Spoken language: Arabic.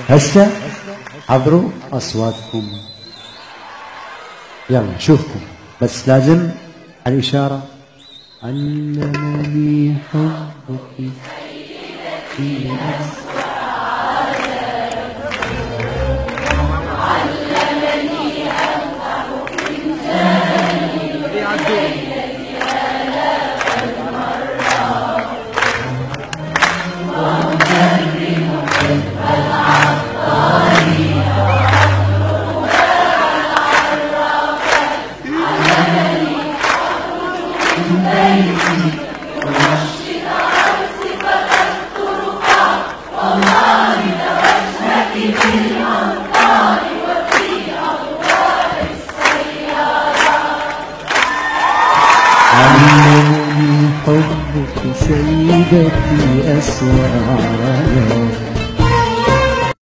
هسه حضروا أصواتكم. يلا شوفكم بس لازم على الإشارة. علمني حبك سيدتي علمني أفرح بالجاني علمني حبك سيدتي أسرارا